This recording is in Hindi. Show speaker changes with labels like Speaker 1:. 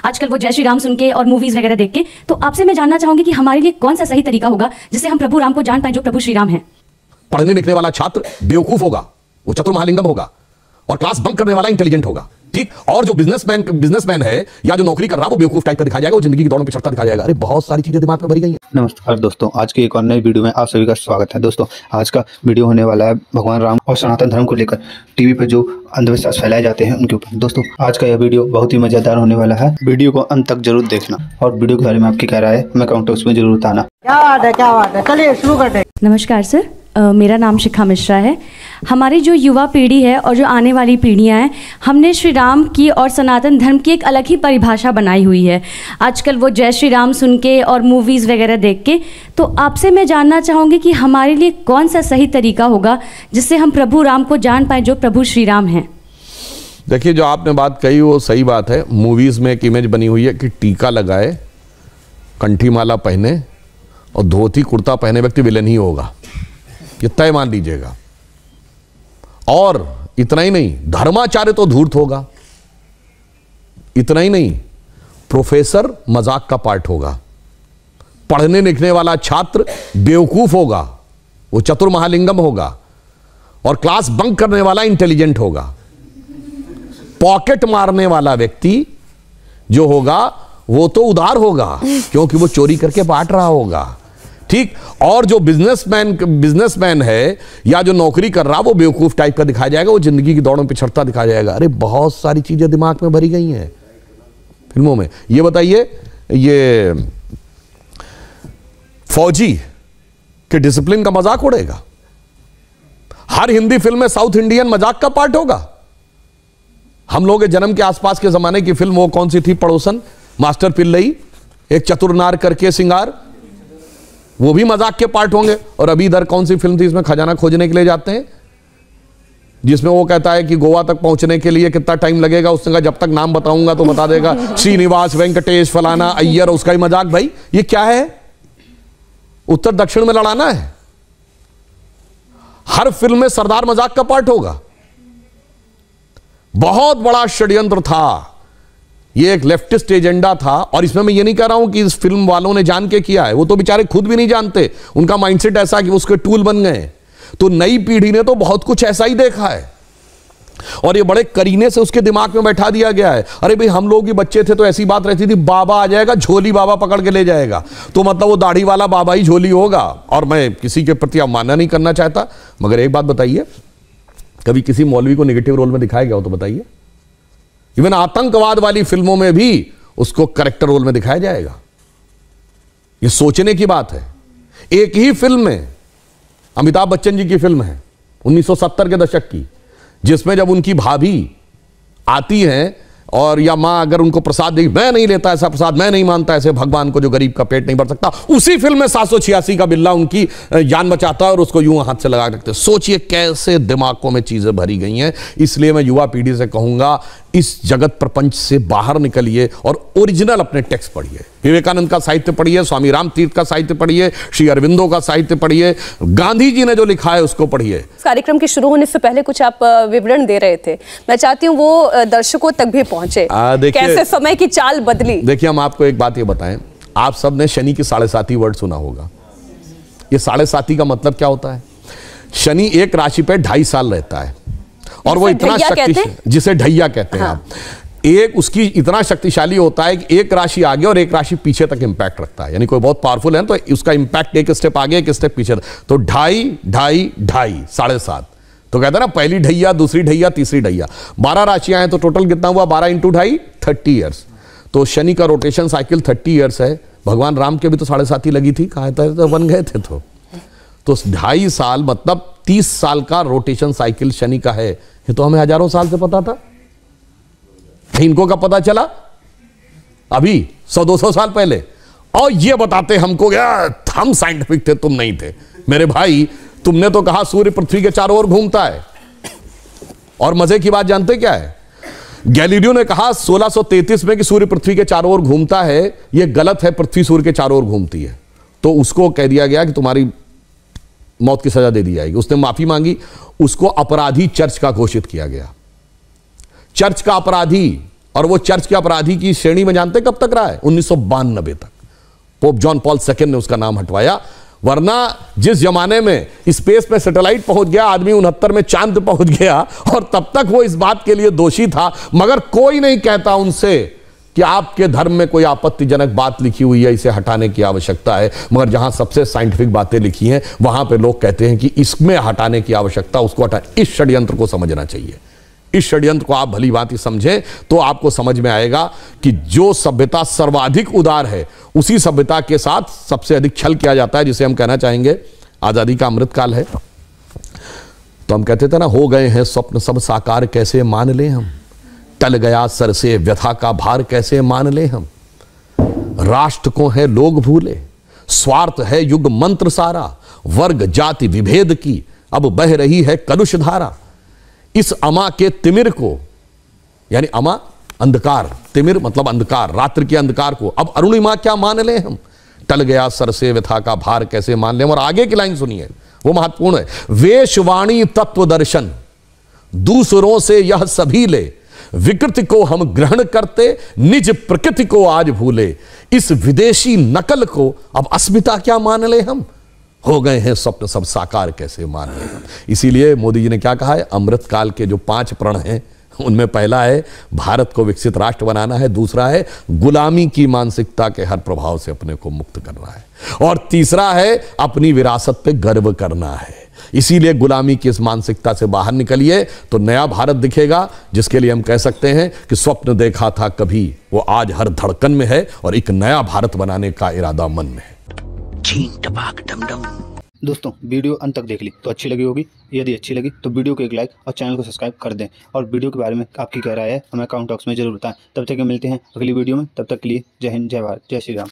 Speaker 1: आजकल वो जय श्री राम सुन के और मूवीज वगैरह देख के। तो आपसे मैं जानना चाहूंगी कि हमारे लिए कौन सा सही तरीका होगा जिससे हम प्रभु राम को जान पाए जो प्रभु श्री राम हैं।
Speaker 2: पढ़ने लिखने वाला छात्र बेवकूफ होगा, वो चतुर महालिंगम होगा, और क्लास बंक करने वाला इंटेलिजेंट होगा, ठीक। और जो बिजनेसमैन है या जो नौकरी कर रहा है वो बेवकूफ टाइप का दिखाया जाएगा, वो जिंदगी की दौड़ में पिछड़ता दिखाया जाएगा। अरे बहुत सारी चीजें दिमाग में भरी गई हैं।
Speaker 3: नमस्कार दोस्तों, आज की एक और नई वीडियो में आप सभी का स्वागत है। दोस्तों आज का वीडियो होने वाला है भगवान राम और सनातन धर्म को लेकर टीवी पे जो अंधविश्वास फैलाए जाते हैं उनके ऊपर। दोस्तों आज का यह वीडियो बहुत ही मजेदार होने वाला है, वीडियो को अंत तक जरूर देखना और वीडियो के बारे में आपकी क्या राय है हमें कमेंट बॉक्स में जरूर बताना।
Speaker 4: क्या बात है, चलिए शुरू करते हैं।
Speaker 1: नमस्कार सर, मेरा नाम शिखा मिश्रा है। हमारी जो युवा पीढ़ी है और जो आने वाली पीढ़ियां हैं, हमने श्री राम की और सनातन धर्म की एक अलग ही परिभाषा बनाई हुई है आजकल वो जय श्री राम सुन के और मूवीज़ वगैरह देख के। तो आपसे मैं जानना चाहूँगी कि हमारे लिए कौन सा सही तरीका होगा जिससे हम प्रभु राम को जान पाएँ जो प्रभु श्री राम हैं।
Speaker 2: देखिए, जो आपने बात कही वो सही बात है। मूवीज़ में एक इमेज बनी हुई है कि टीका लगाए, कंठी माला पहने और धोती कुर्ता पहने व्यक्ति विलेन ही होगा, ये तय मान लीजिएगा। और इतना ही नहीं, धर्माचार्य तो धूर्त होगा। इतना ही नहीं, प्रोफेसर मजाक का पार्ट होगा। पढ़ने लिखने वाला छात्र बेवकूफ होगा, वो चतुर महालिंगम होगा, और क्लास बंक करने वाला इंटेलिजेंट होगा। पॉकेट मारने वाला व्यक्ति जो होगा वो तो उदार होगा क्योंकि वो चोरी करके बांट रहा होगा, ठीक। और जो बिजनेसमैन है या जो नौकरी कर रहा वो बेवकूफ टाइप का दिखाया जाएगा, वो जिंदगी की दौड़ में पिछड़ता दिखाया जाएगा। अरे बहुत सारी चीजें दिमाग में भरी गई हैं फिल्मों में। ये बताइए, ये फौजी के डिसिप्लिन का मजाक उड़ेगा। हर हिंदी फिल्म में साउथ इंडियन मजाक का पार्ट होगा। हम लोग के जन्म के आसपास के जमाने की फिल्म वो कौन सी थी, पड़ोसन, मास्टर पिल्लई, एक चतुर नार करके सिंगार, वो भी मजाक के पार्ट होंगे। और अभी इधर कौन सी फिल्म थी, इसमें खजाना खोजने के लिए जाते हैं, जिसमें वो कहता है कि गोवा तक पहुंचने के लिए कितना टाइम लगेगा, उसने कहा जब तक नाम बताऊंगा तो बता देगा, श्रीनिवास, वेंकटेश, फलाना, अय्यर, उसका ही मजाक। भाई ये क्या है, उत्तर दक्षिण में लड़ाना है। हर फिल्म में सरदार मजाक का पार्ट होगा। बहुत बड़ा षड्यंत्र था, ये एक लेफ्टिस्ट एजेंडा था। और इसमें मैं ये नहीं कह रहा हूं कि इस फिल्म वालों ने जान के किया है, वो तो बेचारे खुद भी नहीं जानते, उनका माइंडसेट ऐसा कि उसके टूल बन गए। तो नई पीढ़ी ने तो बहुत कुछ ऐसा ही देखा है और ये बड़े करीने से उसके दिमाग में बैठा दिया गया है। अरे भाई, हम लोग भी बच्चे थे तो ऐसी बात रहती थी, बाबा आ जाएगा, झोली बाबा पकड़ के ले जाएगा, तो मतलब वो दाढ़ी वाला बाबा ही झोली होगा। और मैं किसी के प्रति अवमानना नहीं करना चाहता, मगर एक बात बताइए, कभी किसी मौलवी को नेगेटिव रोल में दिखाया गया हो तो बताइए। इवन आतंकवाद वाली फिल्मों में भी उसको करेक्टर रोल में दिखाया जाएगा। यह सोचने की बात है। एक ही फिल्म में, अमिताभ बच्चन जी की फिल्म है 1970 के दशक की, जिसमें जब उनकी भाभी आती हैं और या मां अगर उनको प्रसाद देगी, मैं नहीं लेता ऐसा प्रसाद, मैं नहीं मानता ऐसे भगवान को जो गरीब का पेट नहीं भर सकता, उसी फिल्म में 786 का बिल्ला उनकी जान बचाता है और उसको यूं हाथ से लगा रखते। सोचिए कैसे दिमागों में चीजें भरी गई हैं। इसलिए मैं युवा पीढ़ी से कहूंगा, इस जगत प्रपंच से बाहर निकलिए और ओरिजिनल अपने टेक्स्ट पढ़िए। विवेकानंद का साहित्य पढ़िए, स्वामी राम तीर्थ का साहित्य पढ़िए, श्री अरविंदो का साहित्य पढ़िए, गांधी जी ने जो लिखा है उसको पढ़िए।
Speaker 5: कार्यक्रम के शुरू होने से पहले कुछ आप विवरण दे रहे थे, मैं चाहती हूँ वो दर्शकों तक भी पहुंचे, कैसे समय की चाल बदली।
Speaker 2: देखिए, हम आपको एक बात ये बताएं, आप सब ने शनि की 7.5 वर्ड सुना होगा। ये 7.5 का मतलब क्या होता है? शनि एक राशि पे 2.5 साल रहता है और वो इतना शक्तिशाली, जिसे ढैया कहते हैं आप, एक उसकी इतना शक्तिशाली होता है कि एक राशि आगे और एक राशि पीछे तक इंपैक्ट रखता है। यानी कोई बहुत पावरफुल है तो उसका इंपैक्ट एक स्टेप आगे एक स्टेप पीछे, तो 2.5, 2.5, 2.5, 7.5। तो कहते हैं ना, पहली ढैया, दूसरी ढैया, तीसरी ढैया। 12 राशियां हैं तो टोटल कितना हुआ? 12 × 2.5, 30 ईयर्स। तो शनि का रोटेशन साइकिल 30 ईयर्स है। भगवान राम के भी तो 7.5 लगी थी, कहा था तो बन गए थे। तो 2.5 साल मतलब 30 साल का रोटेशन साइकिल शनि का है। ये तो हमें हजारों साल से पता था, इनको कब पता चला? अभी 100-200 साल पहले। और ये बताते हमको, हम साइंटिफिक थे, तुम नहीं थे। मेरे भाई, तुमने तो कहा सूर्य पृथ्वी के चारों ओर घूमता है, और मजे की बात जानते क्या है? गैलीलियो ने कहा 1633 में कि सूर्य पृथ्वी के चारों ओर घूमता है, यह गलत है, पृथ्वी सूर्य के चारों ओर घूमती है। तो उसको कह दिया गया कि तुम्हारी मौत की सजा दे दी जाएगी। उसने माफी मांगी, उसको अपराधी चर्च का घोषित किया गया। चर्च का अपराधी और वो चर्च के अपराधी की श्रेणी में जानते कब तक रहा है? 1992 तक पोप जॉन पॉल II ने उसका नाम हटवाया। वरना जिस जमाने में स्पेस में सैटेलाइट पहुंच गया, आदमी 69 में चांद पहुंच गया, और तब तक वो इस बात के लिए दोषी था, मगर कोई नहीं कहता उनसे कि आपके धर्म में कोई आपत्तिजनक बात लिखी हुई है, इसे हटाने की आवश्यकता है। मगर जहां सबसे साइंटिफिक बातें लिखी हैं वहां पे लोग कहते हैं कि इसमें हटाने की आवश्यकता, उसको हटा। इस षड्यंत्र को समझना चाहिए। इस षड्यंत्र को आप भली भांति समझें तो आपको समझ में आएगा कि जो सभ्यता सर्वाधिक उदार है, उसी सभ्यता के साथ सबसे अधिक छल किया जाता है, जिसे हम कहना चाहेंगे आजादी का अमृतकाल है। तो हम कहते थे ना, हो गए हैं स्वप्न सब साकार, कैसे मान ले हम, टल गया सर से व्यथा का भार, कैसे मान ले हम। राष्ट्र को है लोग भूले, स्वार्थ है युग मंत्र सारा, वर्ग जाति विभेद की अब बह रही है कलुष धारा। इस अमा के तिमिर को, यानी अमा अंधकार, तिमिर मतलब अंधकार, रात्रि के अंधकार को अब अरुणिमा क्या मान ले हम, टल गया सर से व्यथा का भार, कैसे मान ले हम। और आगे की लाइन सुनिए, वो महत्वपूर्ण है। वेशवाणी तत्व दर्शन दूसरों से यह सभी ले, विकृति को हम ग्रहण करते, निज प्रकृति को आज भूले। इस विदेशी नकल को अब अस्मिता क्या मान ले हम, हो गए हैं स्वप्न सब साकार, कैसे मान ले हम। इसीलिए मोदी जी ने क्या कहा है, अमृतकाल के जो 5 प्रण हैं, उनमें पहला है भारत को विकसित राष्ट्र बनाना है, दूसरा है गुलामी की मानसिकता के हर प्रभाव से अपने को मुक्त करना है, और तीसरा है अपनी विरासत पे गर्व करना है। इसीलिए गुलामी की इस मानसिकता से बाहर निकलिए तो नया भारत दिखेगा, जिसके लिए हम कह सकते हैं कि स्वप्न देखा था कभी, वो आज हर धड़कन में है, और एक नया भारत बनाने का इरादा मन में है।
Speaker 3: दोस्तों वीडियो अंत तक देख ली तो अच्छी लगी होगी। यदि अच्छी लगी तो वीडियो को एक लाइक और चैनल को सब्सक्राइब कर दें, और वीडियो के बारे में आपकी क्या राय है हमें कमेंट बॉक्स में जरूर बताएं। तब तक मिलते हैं अगली वीडियो में, तब तक के लिए जय हिंद, जय भारत, जय श्री राम।